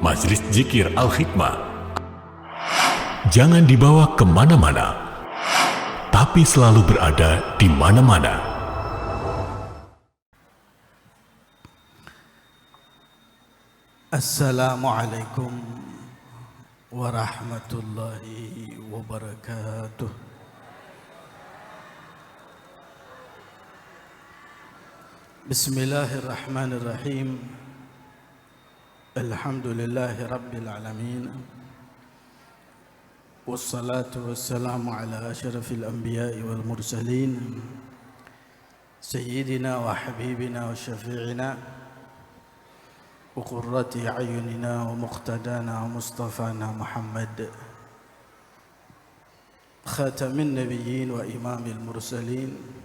Majelis Zikir Al-Hikmah. Jangan dibawa kemana-mana, tapi selalu berada di mana-mana. Assalamualaikum warahmatullahi wabarakatuh. Bismillahirrahmanirrahim. Alhamdulillahi rabbil alamin. Wassalatu wassalamu ala asyrafil anbiya'i wal mursalin, sayyidina wa habibina wa syafi'ina wa qurrati a'yunina wa muqtadana wa mustafana Muhammad, khatamin nabiyyin wa imamil mursalin,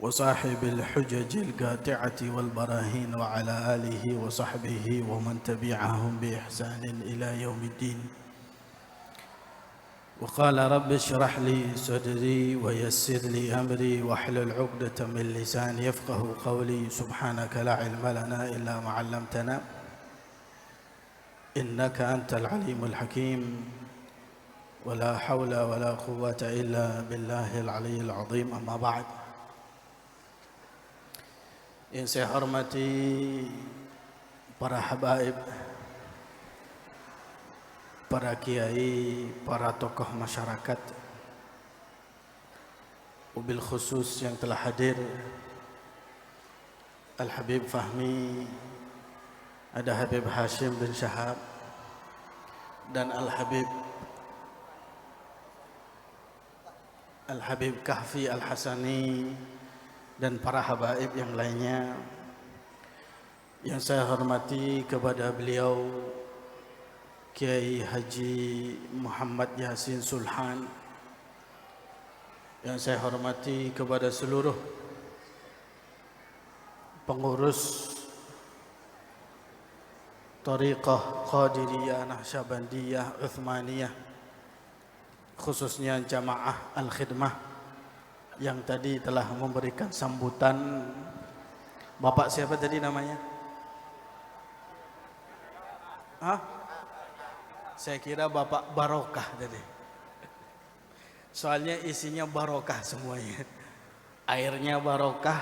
wa sahibil hujajil qati'ati wal barahin, wa ala alihi wa sahbihi wa man tabi'ahum bi ihsanin ila yaumiddin. Wa qala rabbi shrah li sadri wa yassir li amri wa hlul 'uqdatam min lisani yafqahu qawli. Subhanaka la ilma lana illa ma 'allamtana innaka antal alimul hakim. Wa la hawla wa la quwwata illa billahil aliyyil 'azim. Amma ba'd. Yang saya hormati para habaib, para kiai, para tokoh masyarakat, wabil khusus yang telah hadir, Al-Habib Fahmi, ada Habib Hashim bin Syahab, dan Al-Habib Kahfi Al-Hasani, dan para habaib yang lainnya. Yang saya hormati kepada beliau Kiai Haji Muhammad Yasin Sulhan. Yang saya hormati kepada seluruh pengurus Thariqah Qadiriyah, Naqsyabandiyah, Uthmaniyah, khususnya Jamaah Al-Khidmah yang tadi telah memberikan sambutan. Bapak siapa tadi namanya? Saya kira Bapak Barokah tadi. Soalnya isinya barokah semuanya. Airnya barokah,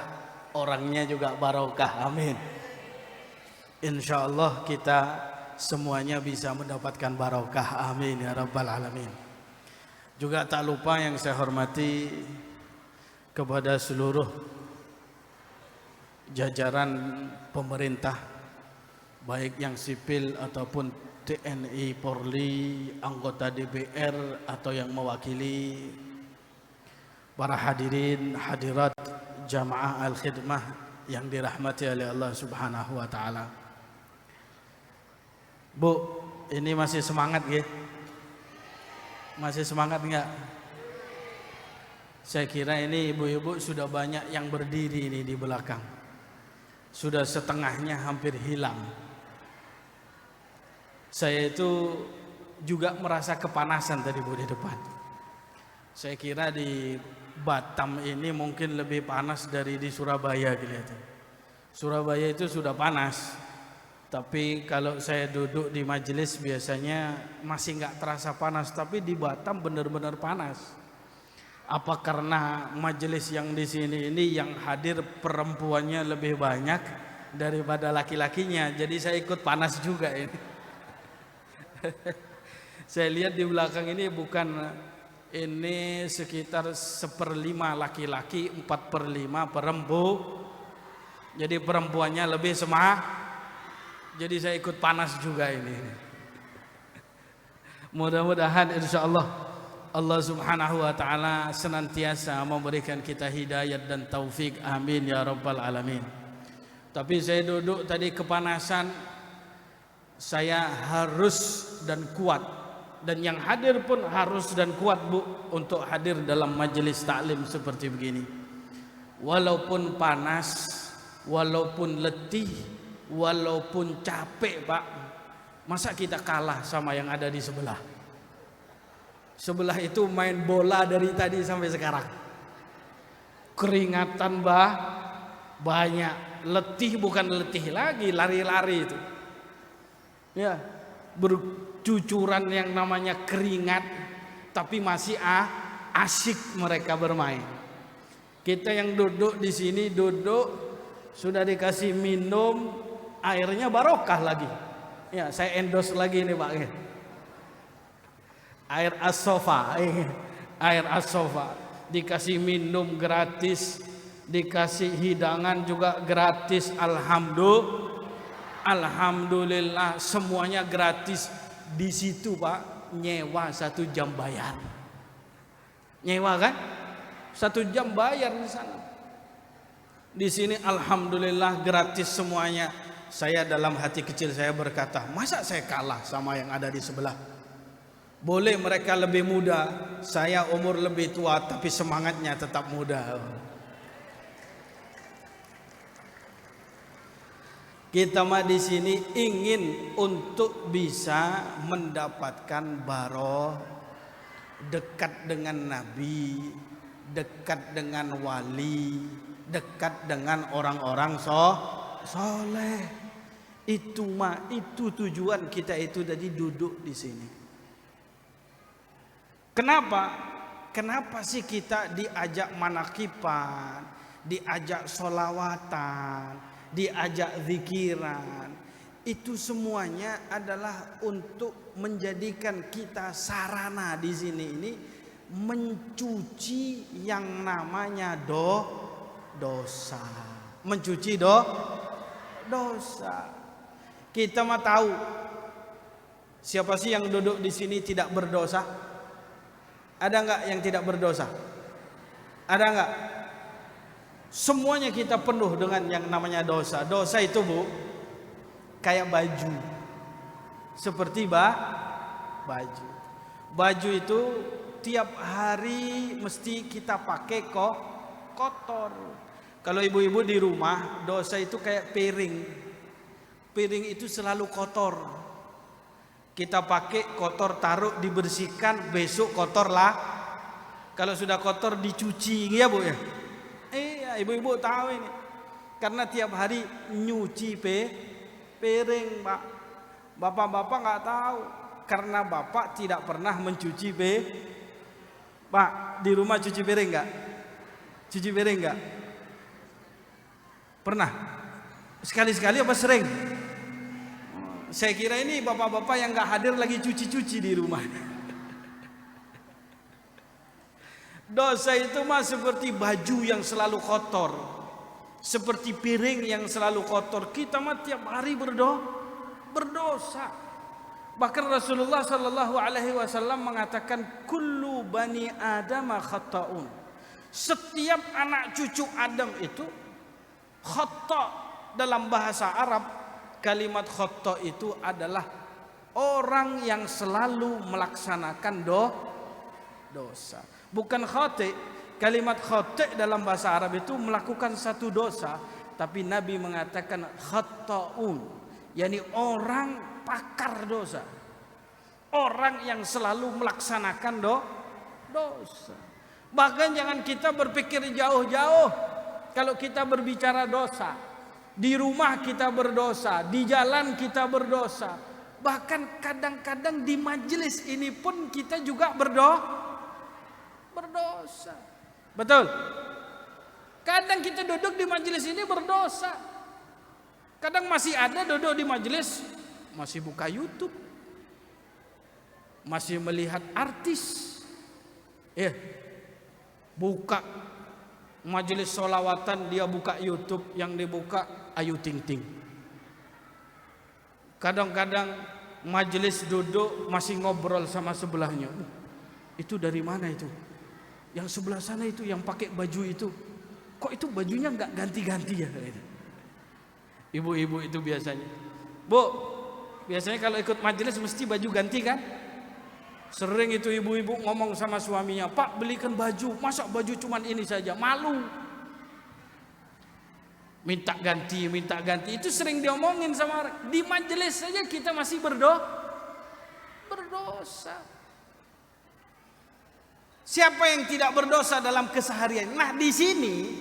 orangnya juga barokah. Amin. Insya Allah kita semuanya bisa mendapatkan barokah. Amin ya rabbal alamin. Juga tak lupa yang saya hormati kepada seluruh jajaran pemerintah, baik yang sipil ataupun TNI, Polri, anggota DPR atau yang mewakili, para hadirin hadirat Jamaah Al-Khidmah yang dirahmati oleh Allah Subhanahu wa taala. Bu, ini masih semangat ya? Masih semangat enggak? Saya kira ini ibu-ibu sudah banyak yang berdiri ini di belakang. Sudah setengahnya hampir hilang. Saya itu juga merasa kepanasan tadi Bu di depan. Saya kira di Batam ini mungkin lebih panas dari di Surabaya kelihatan. Surabaya itu sudah panas. Tapi kalau saya duduk di majelis biasanya masih nggak terasa panas. Tapi di Batam benar-benar panas. Apa karena majelis yang di sini ini yang hadir perempuannya lebih banyak daripada laki-lakinya, jadi saya ikut panas juga ini. Saya lihat di belakang ini ini sekitar 1/5 laki-laki, 4/5 perempuan. Jadi perempuannya lebih semangat. Jadi saya ikut panas juga ini. Mudah-mudahan insya Allah Subhanahu wa taala senantiasa memberikan kita hidayat dan taufik. Amin ya rabbal alamin. Tapi saya duduk tadi kepanasan. Saya harus dan kuat, dan yang hadir pun harus dan kuat Bu untuk hadir dalam majelis taklim seperti begini. Walaupun panas, walaupun letih, walaupun capek Pak, masa kita kalah sama yang ada di sebelah? Sebelah itu main bola dari tadi sampai sekarang. Keringatan banyak. Letih bukan letih lagi, lari-lari itu. Ya, bercucuran yang namanya keringat, tapi masih asyik mereka bermain. Kita yang duduk di sini sudah dikasih minum, airnya barokah lagi. Ya, saya endorse lagi nih Pak. Air As-Sofa, air As-Sofa, dikasih minum gratis, dikasih hidangan juga gratis. Alhamdulillah, semuanya gratis. Di situ Pak, nyewa 1 jam bayar. Nyewa kan? 1 jam bayar di sana. Di sini alhamdulillah gratis semuanya. Saya dalam hati kecil saya berkata, masa saya kalah sama yang ada di sebelah? Boleh mereka lebih muda, saya umur lebih tua, tapi semangatnya tetap muda. Kita mah di sini ingin untuk bisa mendapatkan baroh, dekat dengan Nabi, dekat dengan wali, dekat dengan orang-orang soleh. Itu tujuan kita itu tadi duduk di sini. Kenapa sih kita diajak manakipan, diajak solawatan, diajak zikiran? Itu semuanya adalah untuk menjadikan kita sarana di sini ini mencuci yang namanya dosa. Mencuci dosa. Kita mah tahu siapa sih yang duduk di sini tidak berdosa? Ada enggak yang tidak berdosa? Ada enggak? Semuanya kita penuh dengan yang namanya dosa. Dosa itu Bu, kayak baju. Seperti baju. Baju itu tiap hari mesti kita pakai kotor. Kalau ibu-ibu di rumah, dosa itu kayak piring. Piring itu selalu kotor. Kita pakai kotor, taruh, dibersihkan, besok kotor lah. Kalau sudah kotor dicuci, ya Bu ya. Iya, ibu-ibu tahu ini. Karena tiap hari nyuci piring, Pak. Bapak-bapak nggak tahu, karena bapak tidak pernah mencuci Pak, di rumah cuci piring nggak? Cuci piring nggak? Pernah? Sekali-sekali apa sering? Saya kira ini bapak-bapak yang nggak hadir lagi cuci-cuci di rumah. Dosa itu mah seperti baju yang selalu kotor, seperti piring yang selalu kotor. Kita mah tiap hari berdosa. Bahkan Rasulullah Shallallahu Alaihi Wasallam mengatakan, kullu bani Adam khata'un. Setiap anak cucu Adam itu khata'. Dalam bahasa Arab, kalimat khata' itu adalah orang yang selalu melaksanakan dosa. Bukan khati'. Kalimat khati' dalam bahasa Arab itu melakukan satu dosa, tapi Nabi mengatakan khata'un, yakni orang pakar dosa. Orang yang selalu melaksanakan dosa. Bahkan jangan kita berpikir jauh-jauh. Kalau kita berbicara dosa, di rumah kita berdosa, di jalan kita berdosa, bahkan kadang-kadang di majelis ini pun kita juga berdosa. Betul? Kadang kita duduk di majelis ini berdosa. Kadang masih ada duduk di majelis masih buka YouTube, masih melihat artis, buka majelis sholawatan, dia buka YouTube, yang dibuka Ayu Ting Ting. Kadang-kadang majelis duduk masih ngobrol sama sebelahnya. Itu dari mana itu? Yang sebelah sana itu yang pakai baju itu, kok itu bajunya nggak ganti-ganti ya? Ibu-ibu itu biasanya, Bu, biasanya kalau ikut majelis mesti baju ganti kan? Sering itu ibu-ibu ngomong sama suaminya, Pak belikan baju, masa baju cuman ini saja, malu. Minta ganti. Itu sering diomongin sama orang. Di majelis saja kita masih berdosa. Siapa yang tidak berdosa dalam keseharian? Nah di sini,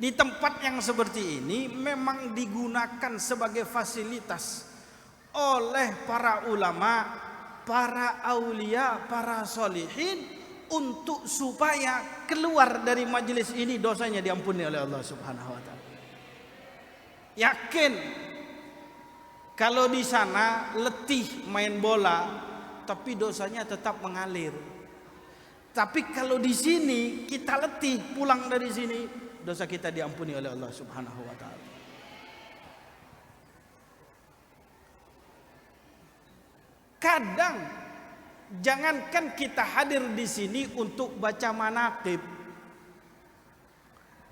di tempat yang seperti ini memang digunakan sebagai fasilitas oleh para ulama, para aulia, para solihin, untuk supaya keluar dari majelis ini dosanya diampuni oleh Allah Subhanahu wa taala. Yakin kalau di sana letih main bola, tapi dosanya tetap mengalir. Tapi kalau di sini kita letih pulang dari sini, dosa kita diampuni oleh Allah Subhanahu wa taala. Kadang jangankan kita hadir di sini untuk baca manaqib,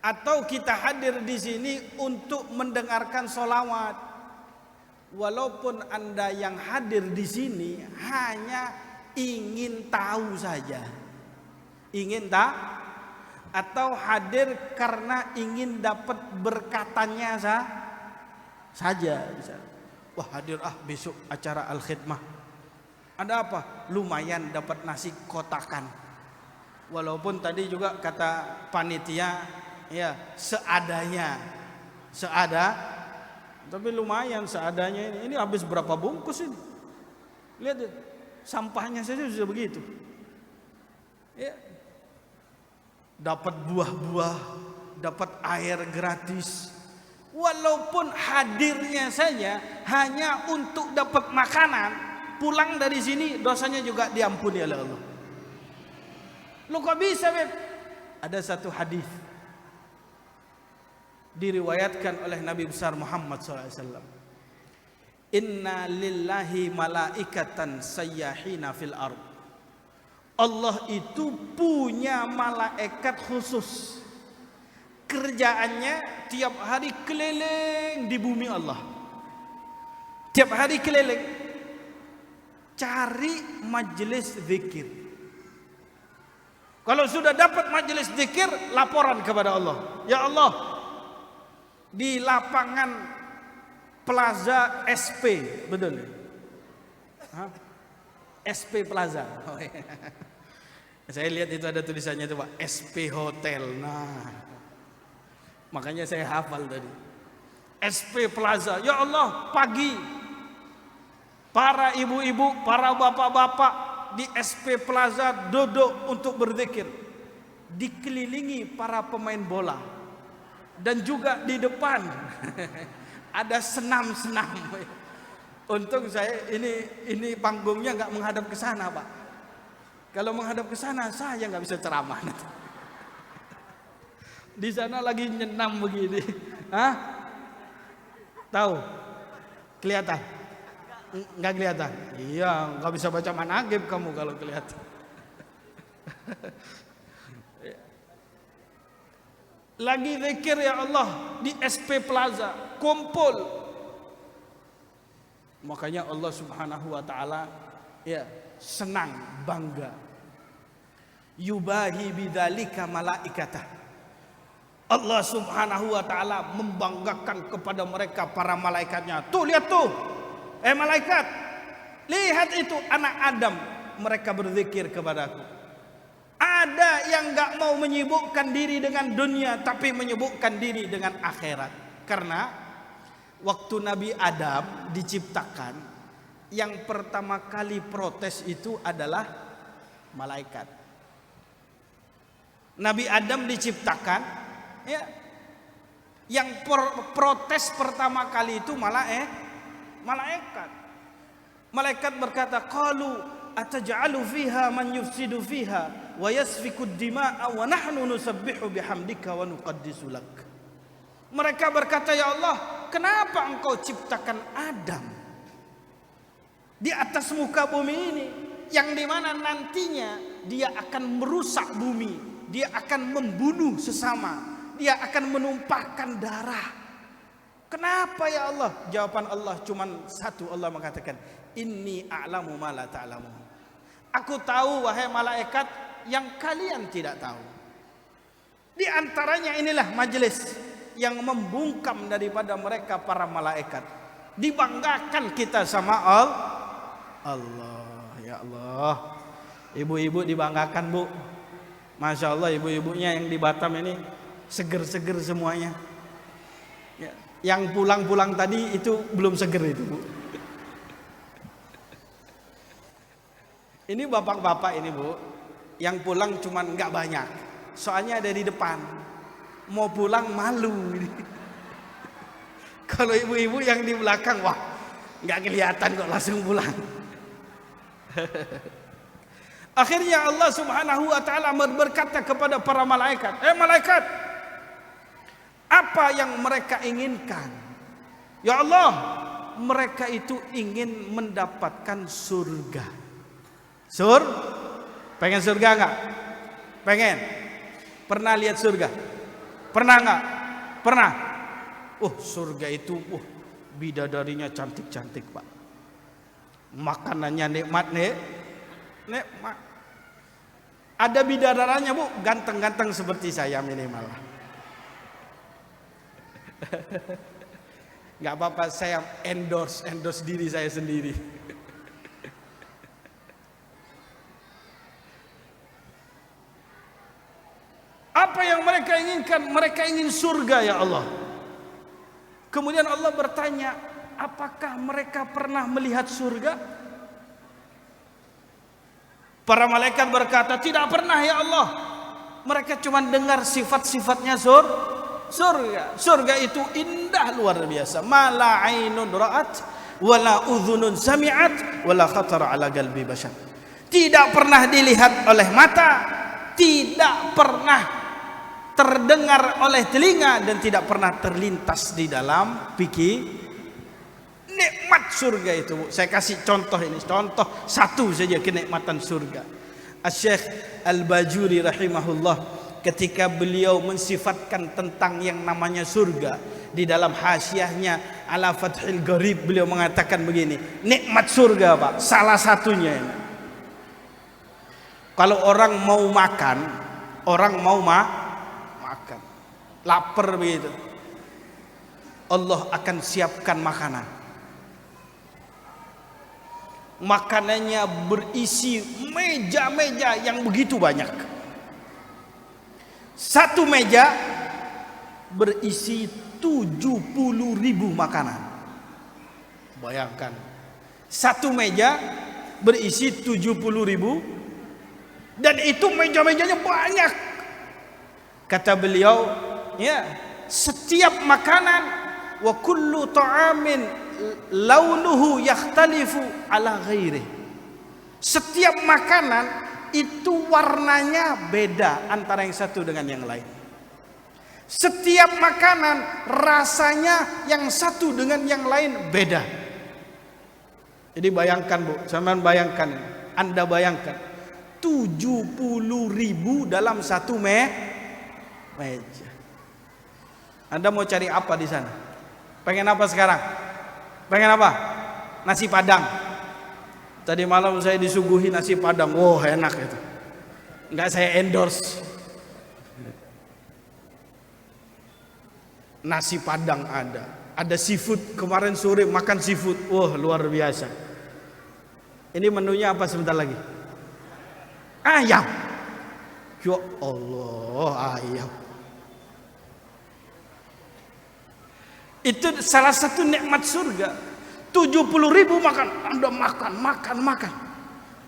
atau kita hadir di sini untuk mendengarkan sholawat, walaupun Anda yang hadir di sini hanya ingin tahu saja, ingin tahu, atau hadir karena ingin dapat berkatanya saja, bisa. Wah, hadir besok acara al-khidmah. Ada apa? Lumayan dapat nasi kotakan. Walaupun tadi juga kata panitia, ya seadanya, tapi lumayan seadanya ini. Ini habis berapa bungkus ini? Lihat deh, sampahnya saja sudah begitu. Ya, dapat buah-buah, dapat air gratis. Walaupun hadirnya saja hanya untuk dapat makanan, pulang dari sini dosanya juga diampuni oleh Allah. Lu kok bisa, Beb? Ada satu hadis diriwayatkan oleh Nabi besar Muhammad SAW. Inna lillahi malaikatan sayyahina fil ard. Allah itu punya malaikat khusus. Kerjaannya tiap hari keliling di bumi Allah. Tiap hari keliling cari majelis zikir. Kalau sudah dapat majelis zikir, laporan kepada Allah. Ya Allah, di lapangan Plaza SP, betul? Hah? SP Plaza. Oh, iya. Saya lihat itu ada tulisannya itu, Pak, SP Hotel. Nah, makanya saya hafal tadi. SP Plaza. Ya Allah, pagi para ibu-ibu, para bapak-bapak di SP Plaza duduk untuk berzikir, dikelilingi para pemain bola, dan juga di depan ada senam-senam. Untung saya ini panggungnya nggak menghadap ke sana, Pak. Kalau menghadap ke sana saya nggak bisa ceramah. Di sana lagi nyenam begini, hah? Tahu? Kelihatan? Nggak kelihatan? Iya, nggak bisa baca manaqib kamu kalau kelihatan. Lagi zikir ya Allah di SP Plaza, kumpul. Makanya Allah Subhanahu wa taala ya senang, bangga. Yubahi bidzalika malaikatah. Allah Subhanahu wa taala membanggakan kepada mereka para malaikatnya. Tuh, lihat tuh. Malaikat, lihat itu anak Adam, mereka berzikir kepadaku. Ada yang nggak mau menyibukkan diri dengan dunia, tapi menyibukkan diri dengan akhirat. Karena waktu Nabi Adam diciptakan, yang pertama kali protes itu adalah malaikat. Nabi Adam diciptakan, ya, yang protes pertama kali itu malaikat. Malaikat berkata, qalu ataj'alu fiha man yufsidu fiha wa yasfiku ad-dima'a wa nahnu nusabbihu bihamdika wa nuqaddisu lak. Mereka berkata, ya Allah, kenapa engkau ciptakan Adam di atas muka bumi ini, yang dimana nantinya dia akan merusak bumi, dia akan membunuh sesama, dia akan menumpahkan darah. Kenapa ya Allah? Jawaban Allah cuman satu. Allah mengatakan, inni a'lamu ma la ta'lamun. Aku tahu wahai malaikat yang kalian tidak tahu. Di antaranya inilah majelis yang membungkam daripada mereka para malaikat. Dibanggakan kita sama Allah. Ya Allah. Ibu-ibu dibanggakan, Bu. Masya Allah, ibu-ibunya yang di Batam ini seger-seger semuanya. Yang pulang-pulang tadi itu belum seger itu, Bu. Ini bapak-bapak ini Bu, yang pulang cuman nggak banyak. Soalnya ada di depan. Mau pulang malu. Kalau ibu-ibu yang di belakang, wah nggak kelihatan kok langsung pulang. Akhirnya Allah Subhanahu wa taala berkata kepada para malaikat, malaikat, apa yang mereka inginkan? Ya Allah, mereka itu ingin mendapatkan surga. Pengen surga enggak? Pengen. Pernah lihat surga? Pernah enggak? Pernah. Surga itu bidadarinya cantik-cantik, Pak. Makanannya nikmat, nikmat. Ada bidadaranya, Bu, ganteng-ganteng seperti saya minimal. Enggak apa-apa, saya endorse diri saya sendiri. Apa yang mereka inginkan? Mereka ingin surga, ya Allah. Kemudian Allah bertanya, apakah mereka pernah melihat surga? Para malaikat berkata, tidak pernah ya Allah. Mereka cuma dengar sifat-sifatnya surga. Surga itu indah luar biasa. Ma la ainun ra'at wala udhunun sami'at wala khatara ala qalbi bashar. Tidak pernah dilihat oleh mata, tidak pernah terdengar oleh telinga, dan tidak pernah terlintas di dalam pikir. Nikmat surga itu, Bu. Saya kasih contoh ini, contoh satu saja kenikmatan surga. Asy-Syaikh Al-Bajuri rahimahullah, ketika beliau mensifatkan tentang yang namanya surga, di dalam hasyiahnya ala Fathil Gharib, beliau mengatakan begini, nikmat surga, Pak, salah satunya ini. Kalau orang mau makan, lapar begitu, Allah akan siapkan makanan. Makanannya berisi meja-meja yang begitu banyak. Satu meja berisi 70.000 makanan. Bayangkan, satu meja berisi 70.000, dan itu meja-mejanya banyak. Kata beliau, ya, setiap makanan, wa kullu ta'amin launuhu yakhtalifu ala ghairi. Setiap makanan itu warnanya beda antara yang satu dengan yang lain. Setiap makanan rasanya yang satu dengan yang lain beda. Jadi bayangkan, Bu, sampean bayangkan, Anda bayangkan 70.000 dalam satu meja. Anda mau cari apa di sana? Pengen apa sekarang? Pengen apa? Nasi Padang. Tadi malam saya disuguhi nasi Padang. Wow, enak itu. Enggak saya endorse. Nasi Padang ada seafood. Kemarin sore makan seafood. Wah, luar biasa. Ini menunya apa sebentar lagi? Ayam. Ya Allah, ayam. Itu salah satu nikmat surga. 70.000 makan, Anda makan.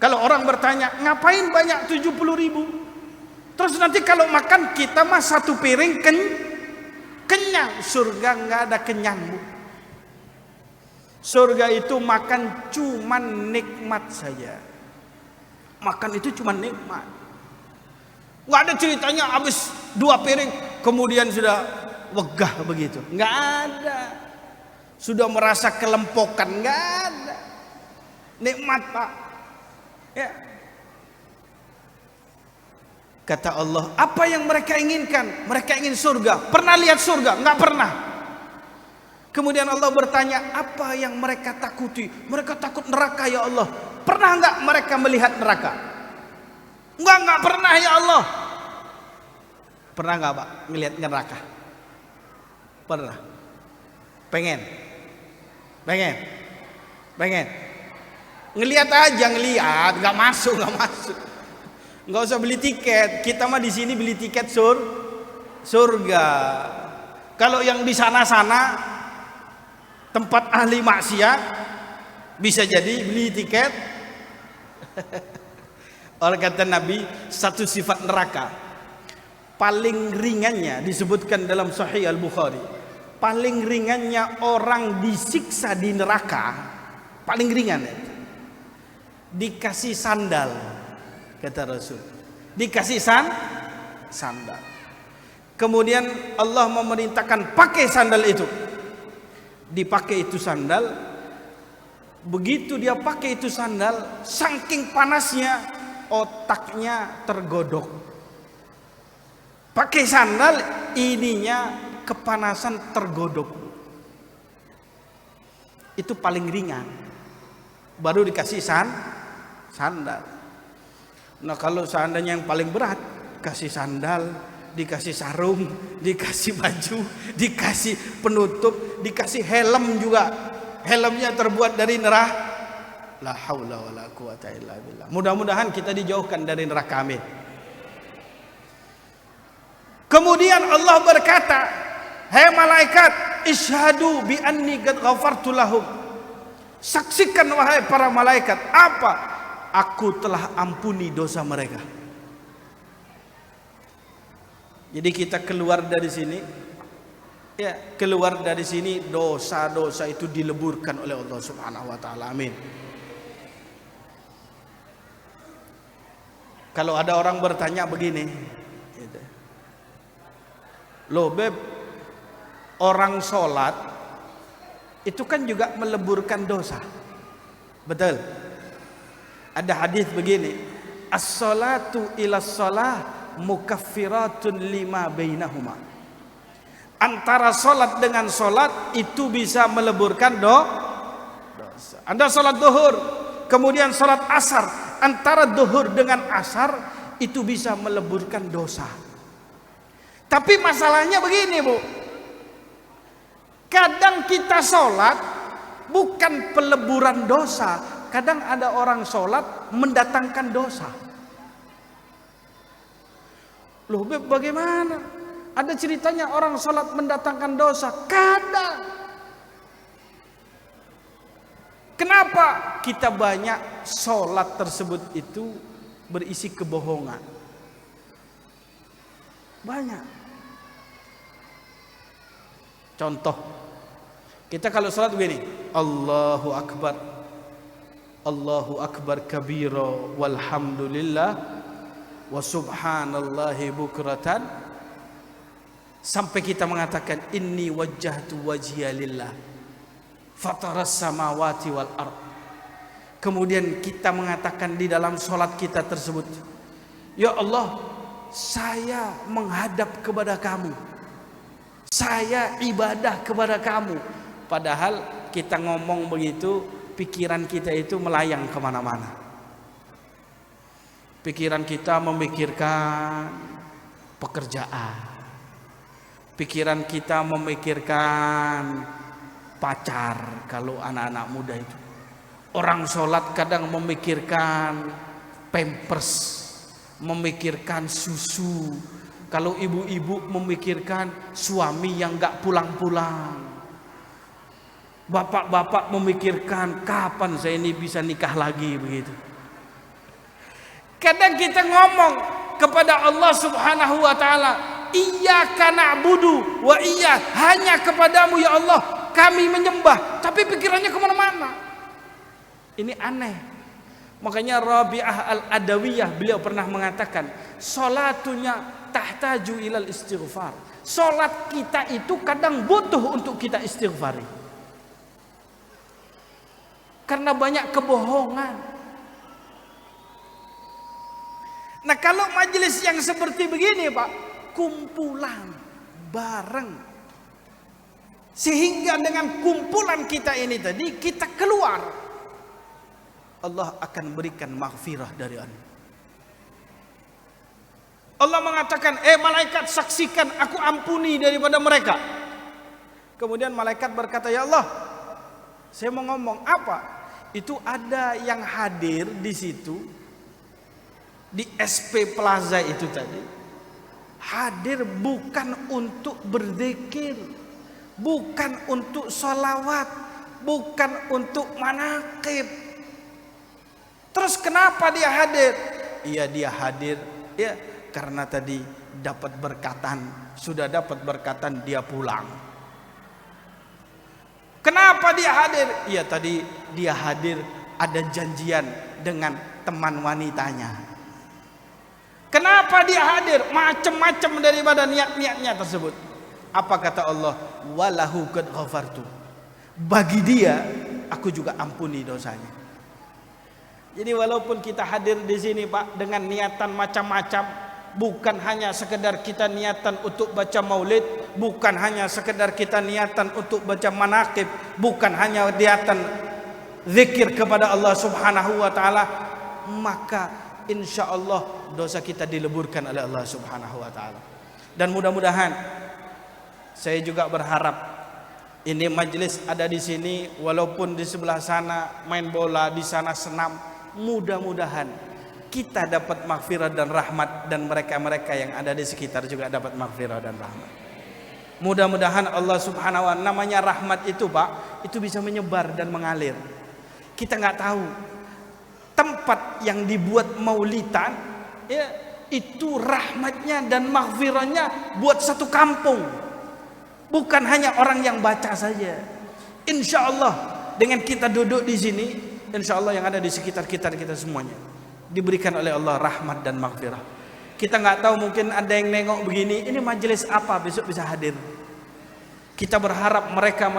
Kalau orang bertanya, ngapain banyak 70.000? Terus nanti kalau makan kita mah satu piring kenyang. Surga nggak ada kenyang, Bu. Surga itu makan cuman nikmat saja. Makan itu cuman nikmat. Nggak ada ceritanya habis 2 piring kemudian sudah wegah begitu, nggak ada. Sudah merasa kelempokan, nggak ada. Nikmat, Pak. Ya. Kata Allah, apa yang mereka inginkan? Mereka ingin surga. Pernah lihat surga? Nggak pernah. Kemudian Allah bertanya, apa yang mereka takuti? Mereka takut neraka, ya Allah. Pernah nggak mereka melihat neraka? Nggak pernah, ya Allah. Pernah nggak, Pak, melihat neraka? Pernah. Pengen. Ngelihat aja, nggak masuk. Nggak usah beli tiket. Kita mah di sini beli tiket surga. Kalau yang di sana tempat ahli maksiat, bisa jadi beli tiket Orang kata Nabi, satu sifat neraka paling ringannya disebutkan dalam Sahih Al-Bukhari. Paling ringannya orang disiksa di neraka, paling ringan itu, dikasih sandal, kata Rasul. Dikasih sandal. Kemudian Allah memerintahkan pakai sandal itu. Dipakai itu sandal. Begitu dia pakai itu sandal, saking panasnya otaknya tergodok. Pakai sandal, ininya kepanasan tergodok. Itu paling ringan. Baru dikasih sandal. Nah kalau seandainya yang paling berat, kasih sandal, dikasih sarung, dikasih baju, dikasih penutup, dikasih helm juga. Helmnya terbuat dari neraka. La haula wala quwata illa billah. Mudah-mudahan kita dijauhkan dari neraka, amin. Kemudian Allah berkata, "Hai malaikat, isyhadu bi anni qad ghafartu lahum." Saksikan wahai para malaikat, apa? Aku telah ampuni dosa mereka. Jadi kita keluar dari sini, ya, keluar dari sini dosa-dosa itu dileburkan oleh Allah Subhanahu wa taala. Amin. Kalau ada orang bertanya begini, gitu. Loh Beb, orang sholat itu kan juga meleburkan dosa. Betul. Ada hadis begini, as-salatu ila shalah mukaffiratun lima bainahuma. Antara sholat dengan sholat itu bisa meleburkan dosa. Anda sholat duhur, kemudian sholat asar, antara duhur dengan asar itu bisa meleburkan dosa. Tapi masalahnya begini Bu, kadang kita sholat bukan peleburan dosa, kadang ada orang sholat mendatangkan dosa. Loh Beb, bagaimana? Ada ceritanya orang sholat mendatangkan dosa? Kadang. Kenapa? Kita banyak sholat tersebut itu berisi kebohongan. Banyak. Contoh, kita kalau sholat begini, Allahu Akbar, Allahu Akbar kabira walhamdulillah wa subhanallahi bukratan, sampai kita mengatakan inni wajjahtu wajhiya lillah fataras samawati wal ard. Kemudian kita mengatakan di dalam sholat kita tersebut, ya Allah, saya menghadap kepada kamu, saya ibadah kepada kamu. Padahal kita ngomong begitu, pikiran kita itu melayang kemana-mana. Pikiran kita memikirkan pekerjaan, pikiran kita memikirkan pacar. Kalau anak-anak muda itu, orang sholat kadang memikirkan pampers, memikirkan susu. Kalau ibu-ibu memikirkan suami yang gak pulang-pulang. Bapak-bapak memikirkan kapan saya ini bisa nikah lagi, begitu. Kadang kita ngomong kepada Allah Subhanahu wa taala, iyyaka na'budu wa iya, hanya kepadamu ya Allah kami menyembah, tapi pikirannya kemana-mana. Ini aneh. Makanya Rabi'ah al-Adawiyah beliau pernah mengatakan, salatunya tahtaju ilal istighfar. Salat kita itu kadang butuh untuk kita istighfari, karena banyak kebohongan. Nah kalau majelis yang seperti begini Pak, kumpulan bareng, sehingga dengan kumpulan kita ini tadi kita keluar, Allah akan berikan maghfirah dari Allah. Allah mengatakan, malaikat saksikan aku ampuni daripada mereka. Kemudian malaikat berkata, ya Allah, saya mau ngomong apa? Itu ada yang hadir di situ, di SP Plaza itu tadi, hadir bukan untuk berzikir, bukan untuk sholawat, bukan untuk manaqib. Terus kenapa dia hadir? Iya dia hadir, ya karena tadi dapat berkatan, sudah dapat berkatan dia pulang. Kenapa dia hadir? Iya tadi dia hadir ada janjian dengan teman wanitanya. Kenapa dia hadir? Macam-macam daripada niat-niatnya tersebut. Apa kata Allah? Walahu qad ghafartu. Bagi dia aku juga ampuni dosanya. Jadi walaupun kita hadir di sini Pak dengan niatan macam-macam, bukan hanya sekedar kita niatan untuk baca maulid, bukan hanya sekedar kita niatan untuk baca manaqib, bukan hanya niatan zikir kepada Allah Subhanahu wa taala, maka insya Allah dosa kita dileburkan oleh Allah Subhanahu wa taala. Dan mudah-mudahan saya juga berharap ini majelis ada di sini, walaupun di sebelah sana main bola, di sana senam, mudah-mudahan kita dapat maghfirah dan rahmat, dan mereka-mereka yang ada di sekitar juga dapat maghfirah dan rahmat. Mudah-mudahan Allah Subhanahu wa ta'ala, namanya rahmat itu Pak, itu bisa menyebar dan mengalir. Kita nggak tahu tempat yang dibuat maulidan, ya, itu rahmatnya dan maghfirahnya buat satu kampung, bukan hanya orang yang baca saja. Insya Allah dengan kita duduk di sini, insya Allah yang ada di sekitar kita semuanya diberikan oleh Allah rahmat dan maghfirah. Kita nggak tahu, mungkin ada yang nengok begini, ini majelis apa, besok bisa hadir. Kita berharap mereka,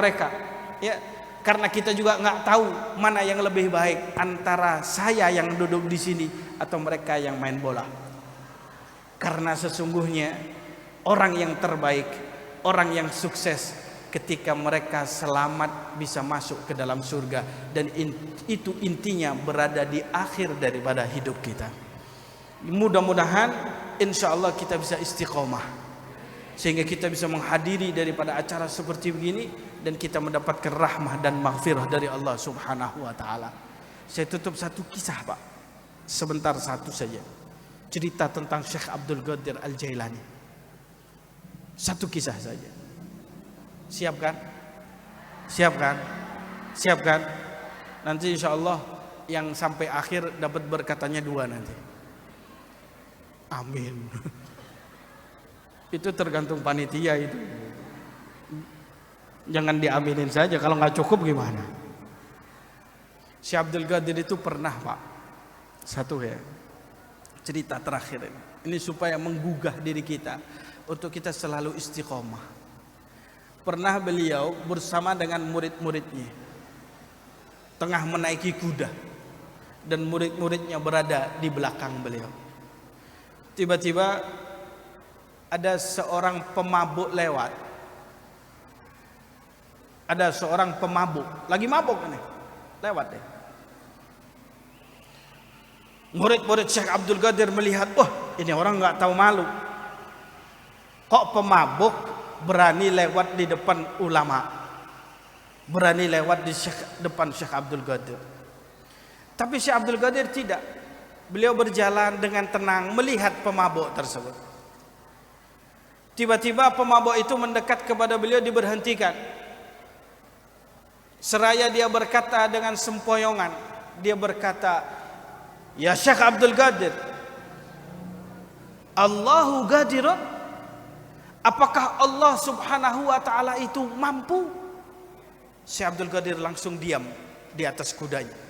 ya, karena kita juga nggak tahu mana yang lebih baik antara saya yang duduk di sini atau mereka yang main bola. Karena sesungguhnya orang yang terbaik, orang yang sukses, ketika mereka selamat bisa masuk ke dalam surga, dan itu intinya berada di akhir daripada hidup kita. Mudah-mudahan insya Allah kita bisa istiqomah sehingga kita bisa menghadiri daripada acara seperti begini dan kita mendapatkan rahmah dan maghfirah dari Allah Subhanahu wa taala. Saya tutup satu kisah Pak, sebentar, satu saja, cerita tentang Syekh Abdul Qadir Al-Jailani. Satu kisah saja. Siapkan? Siapkan? Siapkan? Nanti insya Allah yang sampai akhir dapat berkatanya 2 nanti. Amin. Itu tergantung panitia itu. Jangan diaminin saja, kalau nggak cukup gimana? Syekh Abdul Qadir itu pernah Pak, satu ya, cerita terakhir ini supaya menggugah diri kita untuk kita selalu istiqomah. Pernah beliau bersama dengan murid-muridnya tengah menaiki kuda, dan murid-muridnya berada di belakang beliau. Tiba-tiba ada seorang pemabuk lewat. Ada seorang pemabuk, lagi mabuk nih, lewat deh. Murid-murid Syekh Abdul Qadir melihat, wah ini orang nggak tahu malu. Kok pemabuk berani lewat di depan ulama, berani lewat di depan Syekh Abdul Qadir. Tapi Syekh Abdul Qadir tidak. Beliau berjalan dengan tenang melihat pemabuk tersebut. Tiba-tiba pemabuk itu mendekat kepada beliau, diberhentikan. Seraya dia berkata dengan sempoyongan, dia berkata, "Ya Syekh Abdul Qadir, Allahu Qadirun? Apakah Allah Subhanahu wa ta'ala itu mampu?" Syekh Abdul Qadir langsung diam di atas kudanya.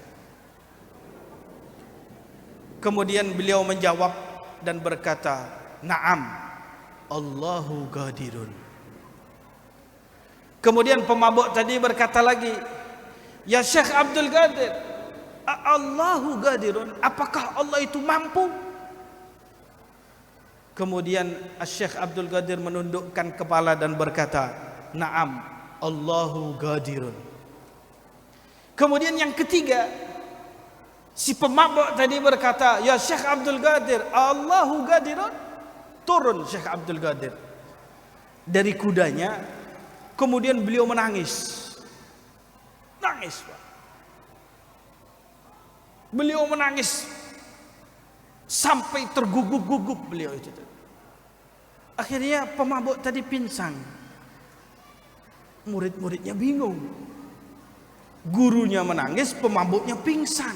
Kemudian beliau menjawab dan berkata, "Na'am, Allahu Qadirun." Kemudian pemabuk tadi berkata lagi, "Ya Syekh Abdul Qadir, Allahu Qadirun? Apakah Allah itu mampu?" Kemudian Syekh Abdul Qadir menundukkan kepala dan berkata, "Na'am, Allahu Qadirun." Kemudian yang ketiga, si pemabuk tadi berkata, "Ya Syekh Abdul Qadir, Allahu Qadirun?" Turun Syekh Abdul Qadir dari kudanya, kemudian beliau menangis. Nangis, Pak. Beliau menangis sampai terguguk-guguk beliau itu. Akhirnya pemabuk tadi pingsan. Murid-muridnya bingung. Gurunya menangis, pemabuknya pingsan.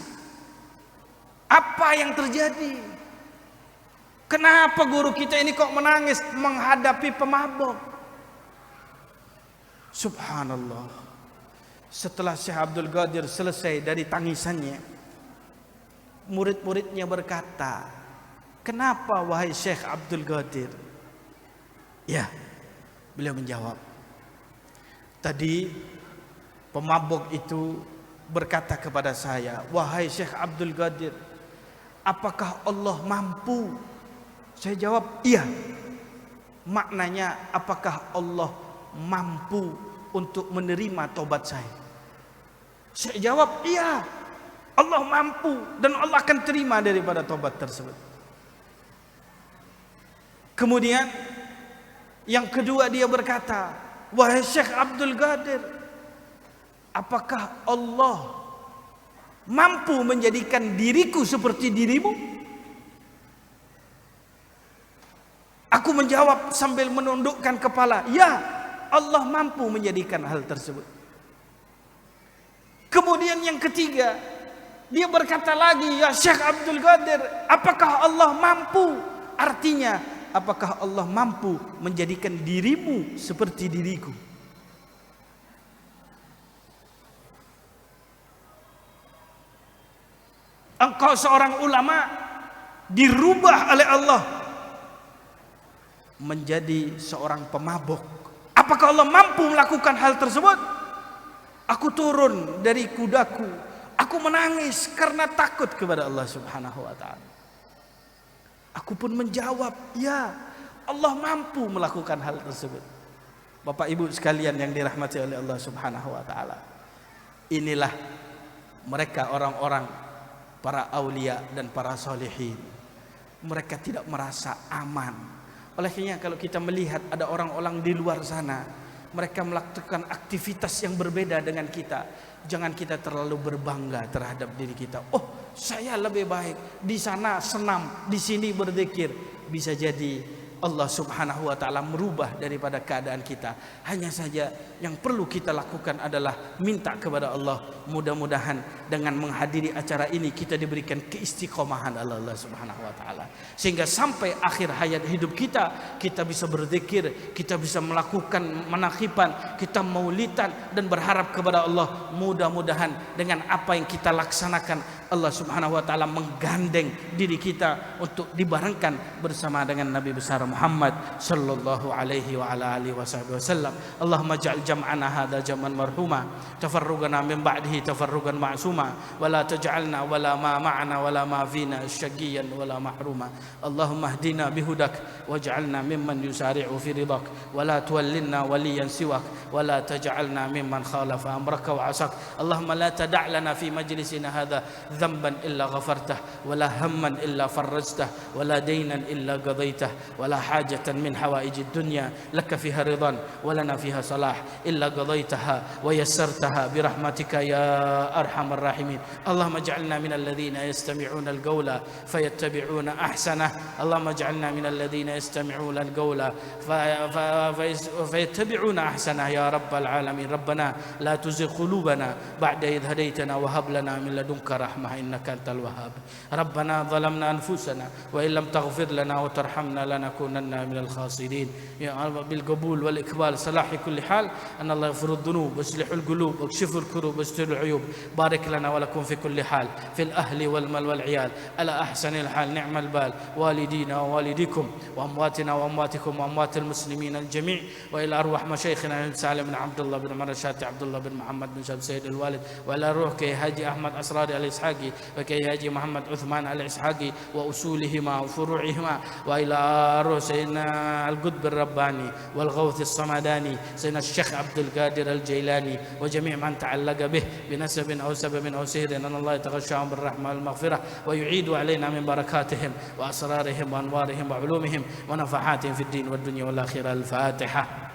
Apa yang terjadi? Kenapa guru kita ini kok menangis menghadapi pemabok? Subhanallah. Setelah Syekh Abdul Qadir selesai dari tangisannya, murid-muridnya berkata, "Kenapa wahai Syekh Abdul Qadir?" Ya, beliau menjawab, "Tadi pemabok itu berkata kepada saya, 'Wahai Syekh Abdul Qadir, apakah Allah mampu?' Saya jawab, 'Iya.' Maknanya, apakah Allah mampu untuk menerima tobat saya?" Saya jawab, "Iya, Allah mampu dan Allah akan terima daripada tobat tersebut." Kemudian yang kedua dia berkata, "Wahai Syekh Abdul Qadir, apakah Allah mampu menjadikan diriku seperti dirimu?" Aku menjawab sambil menundukkan kepala, "Ya, Allah mampu menjadikan hal tersebut." Kemudian yang ketiga, dia berkata lagi, "Ya Syekh Abdul Qadir, apakah Allah mampu?" Artinya, apakah Allah mampu menjadikan dirimu seperti diriku? Engkau seorang ulama dirubah oleh Allah menjadi seorang pemabok. Apakah Allah mampu melakukan hal tersebut? Aku turun dari kudaku, aku menangis karena takut kepada Allah Subhanahu wa taala. Aku pun menjawab, "Ya, Allah mampu melakukan hal tersebut." Bapak Ibu sekalian yang dirahmati oleh Allah Subhanahu wa taala. Inilah mereka orang-orang para aulia dan para solihin. Mereka tidak merasa aman. Olehnya kalau kita melihat ada orang-orang di luar sana, mereka melakukan aktivitas yang berbeda dengan kita, jangan kita terlalu berbangga terhadap diri kita. "Oh, saya lebih baik, di sana senam, di sini berzikir." Bisa jadi Allah Subhanahu wa taala merubah daripada keadaan kita. Hanya saja yang perlu kita lakukan adalah minta kepada Allah, mudah-mudahan dengan menghadiri acara ini kita diberikan keistiqomahan oleh Allah Subhanahu wa taala, sehingga sampai akhir hayat hidup kita bisa berzikir, kita bisa melakukan menakiban, kita maulidan dan berharap kepada Allah, mudah-mudahan dengan apa yang kita laksanakan Allah Subhanahu wa taala menggandeng diri kita untuk dibarengkan bersama dengan Nabi besar Muhammad sallallahu alaihi wa ala alihi wasallam. Allahumma ja'al jam'ana hadza jam'an marhuma, tafarrugana min ba'dihi tafarrugan ma'suma, wa la taj'alna wala ma ma'ana wala ma fina syaqiyyan wala mahruma. Allahumma hdina bihudak waj'alna mimman yusari'u fi ridak, wa la tuwallinna waliyan siwak, wa la taj'alna mimman khalafa amraka wa asak. Allahumma la tada' lana fi majlisina hadza dhanban illa ghafartah, wa la hamman illa farajtah, wa la daynan illa qadaytah, wa la حاجة من حوائج الدنيا لك فيها رضا ولنا فيها صلاح إلا قضيتها ويسرتها برحمتك يا أرحم الراحمين. اللهم اجعلنا من الذين يستمعون القول فيتبعون أحسنه. اللهم اجعلنا من الذين يستمعون القول فيتبعون أحسنه يا رب العالمين. ربنا لا تزغ قلوبنا بعد إذ هديتنا وهب لنا من لدنك رحمة إنك أنت الوهاب. ربنا ظلمنا أنفسنا وإن لم تغفر لنا وترحمنا لنكونن من الخاسرين. يا رب بالقبول والإقبال صلاح كل حال، أن الله يغفر الذنوب ويصلح القلوب ويكشف الكروب ويستر العيوب. بارك لنا ولكم في كل حال، في الأهل والمال والعيال، على أحسن الحال، نعم البال، والدينا ووالديكم وأمواتنا وأمواتكم وأموات المسلمين الجميع، وإلى أرواح مشايخنا سالم بن عبد الله بن عمر الشاتي، عبد الله بن محمد بن شاب سيد الوالد، وإلى روح كي هاجي أحمد أسرار الإسحاقي وكي هاجي محمد عثمان الإسحاقي وأصولهما وفروعهما، وإلى روح سيدنا القطب الرباني والغوث الصمداني سيدنا الشيخ عبد القادر الجيلاني وجميع من تعلق به بنسب أو سبب أو سهر، أن الله يتغشاهم بالرحمة والمغفرة ويعيد علينا من بركاتهم وأسرارهم وأنوارهم وعلومهم ونفحاتهم في الدين والدنيا والآخرة. الفاتحة.